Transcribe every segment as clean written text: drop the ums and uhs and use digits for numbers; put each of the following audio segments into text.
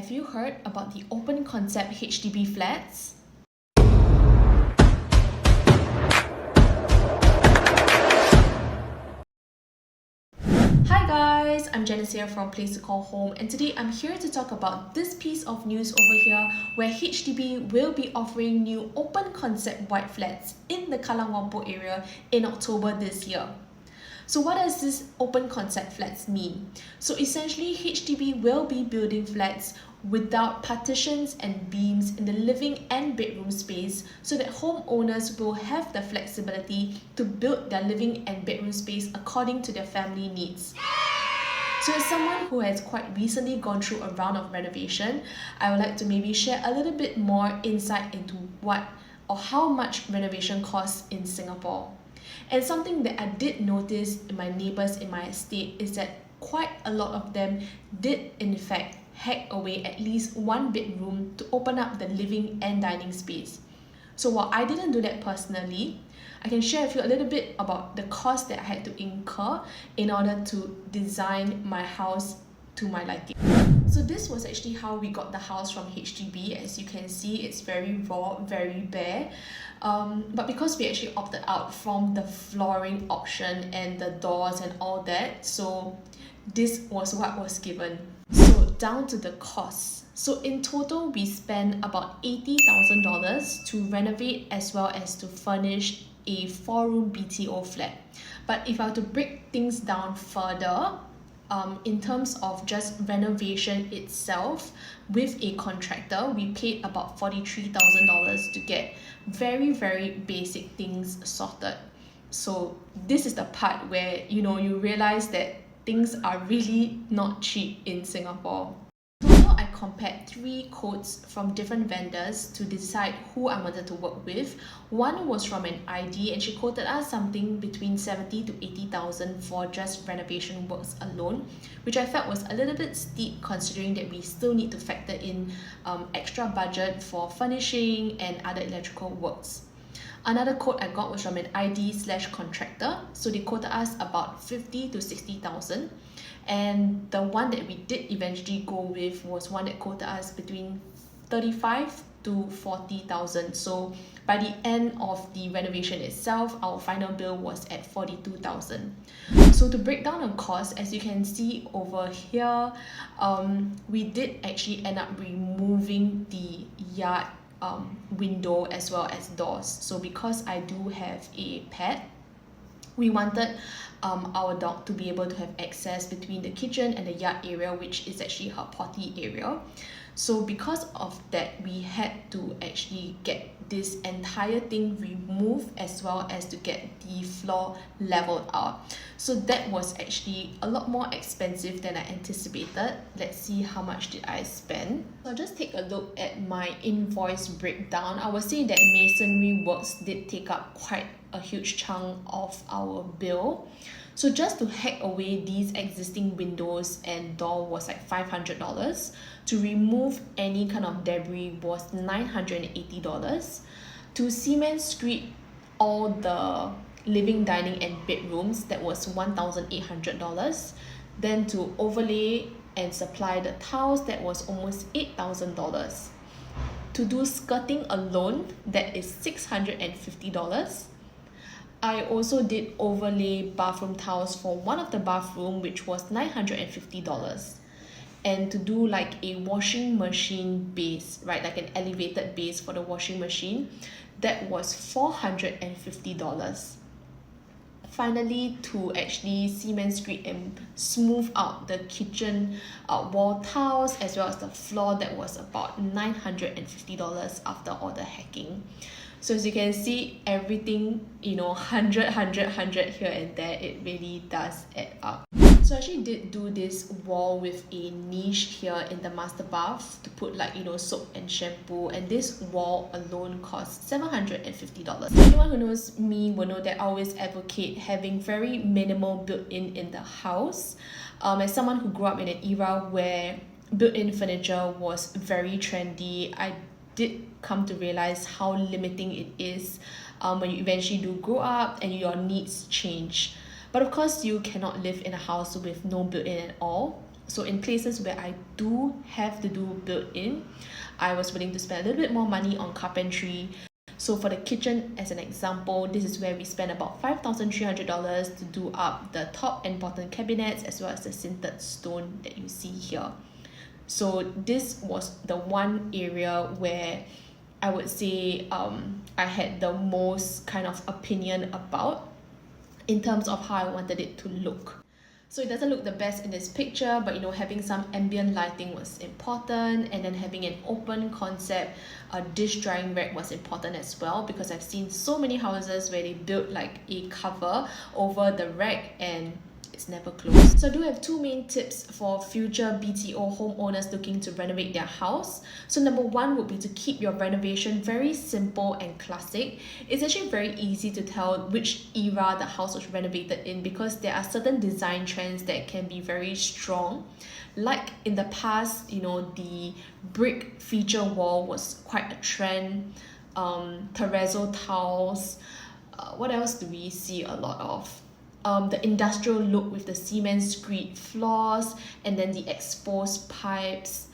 Have you heard about the open concept HDB flats? Hi guys, I'm Janice here from Place to Call Home, and today I'm here to talk about this piece of news over here where HDB will be offering new open concept white flats in the Kallang-Whampoa area in October this year. So what does this open concept flats mean? So essentially HDB will be building flats without partitions and beams in the living and bedroom space so that homeowners will have the flexibility to build their living and bedroom space according to their family needs. So as someone who has quite recently gone through a round of renovation, I would like to maybe share a little bit more insight into what or how much renovation costs in Singapore. And something that I did notice in my neighbours in my estate is that quite a lot of them did in fact hack away at least one bedroom to open up the living and dining space. So while I didn't do that personally, I can share with you a little bit about the cost that I had to incur in order to design my house to my liking. So this was actually how we got the house from HDB. As you can see, it's very raw, very bare. But because we actually opted out from the flooring option and the doors and all that, so this was what was given. So down to the costs. So in total, we spent about $80,000 to renovate as well as to furnish a 4-room BTO flat. But if I were to break things down further, in terms of just renovation itself with a contractor, we paid about $43,000 to get very basic things sorted. So this is the part where you realize that things are really not cheap in Singapore. So I compared 3 quotes from different vendors to decide who I wanted to work with. One was from an ID and she quoted us something between 70 to 80,000 for just renovation works alone, which I felt was a little bit steep considering that we still need to factor in extra budget for furnishing and other electrical works. Another quote I got was from an ID/contractor, so they quoted us about 50 to 60,000. And the one that we did eventually go with was one that quoted us between 35 to 40,000. So by the end of the renovation itself, our final bill was at 42,000. So to break down on cost, as you can see over here, we did actually end up removing the yard window as well as doors. So because I do have a pet, we wanted our dog to be able to have access between the kitchen and the yard area, which is actually her potty area. So because of that, we had to actually get this entire thing removed as well as to get the floor leveled out. So that was actually a lot more expensive than I anticipated. Let's see how much did I spend. So I'll just take a look at my invoice breakdown. I would say that masonry works did take up quite a huge chunk of our bill. So just to hack away these existing windows and door was like $500. To remove any kind of debris was $980. To cement screed all the living, dining and bedrooms, that was $1,800. Then to overlay and supply the tiles, that was almost $8,000. To do skirting alone, that is $650. I also did overlay bathroom tiles for one of the bathroom, which was $950. And to do like a washing machine base, right, like an elevated base for the washing machine, that was $450. Finally, to actually cement screed and smooth out the kitchen wall tiles as well as the floor, that was about $950 after all the hacking. So as you can see, everything, 100 here and there, it really does add up. So I actually did do this wall with a niche here in the master bath to put like, soap and shampoo, and this wall alone cost $750. Anyone who knows me will know that I always advocate having very minimal built-in the house. As someone who grew up in an era where built-in furniture was very trendy, I did come to realize how limiting it is when you eventually do grow up and your needs change. But of course, you cannot live in a house with no built-in at all. So in places where I do have to do built-in, I was willing to spend a little bit more money on carpentry. So for the kitchen, as an example, this is where we spent about $5,300 to do up the top and bottom cabinets as well as the sintered stone that you see here. So this was the one area where I would say I had the most kind of opinion about in terms of how I wanted it to look. So it doesn't look the best in this picture, but having some ambient lighting was important, and then having an open concept dish drying rack was important as well, because I've seen so many houses where they built like a cover over the rack and it's never closed. So I do have two main tips for future BTO homeowners looking to renovate their house. So number one would be to keep your renovation very simple and classic. It's actually very easy to tell which era the house was renovated in, because there are certain design trends that can be very strong. Like in the past, the brick feature wall was quite a trend. Terrazzo tiles. What else do we see a lot of? The industrial look with the cement screed floors and then the exposed pipes.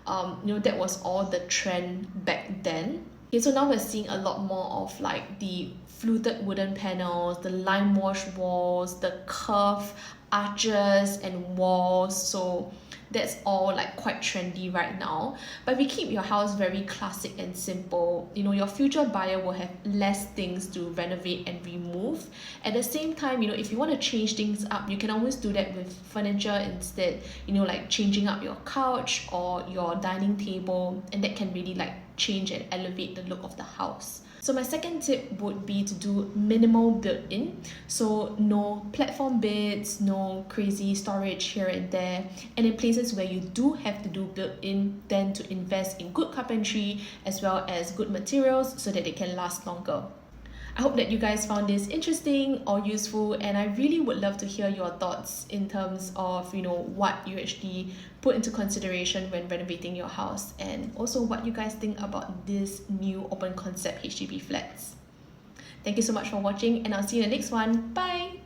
That was all the trend back then. Okay, so now we're seeing a lot more of like the fluted wooden panels, the lime wash walls, the curved arches and walls. So that's all like quite trendy right now. But if you keep your house very classic and simple, your future buyer will have less things to renovate and remove. At the same time, if you want to change things up, you can always do that with furniture instead, like changing up your couch or your dining table, and that can really like change and elevate the look of the house. So my second tip would be to do minimal built-in. So no platform beds, no crazy storage here and there. And in places where you do have to do built-in, then to invest in good carpentry as well as good materials so that they can last longer. I hope that you guys found this interesting or useful, and I really would love to hear your thoughts in terms of what you actually put into consideration when renovating your house, and also what you guys think about this new open concept HDB flats. Thank you so much for watching, and I'll see you in the next one. Bye!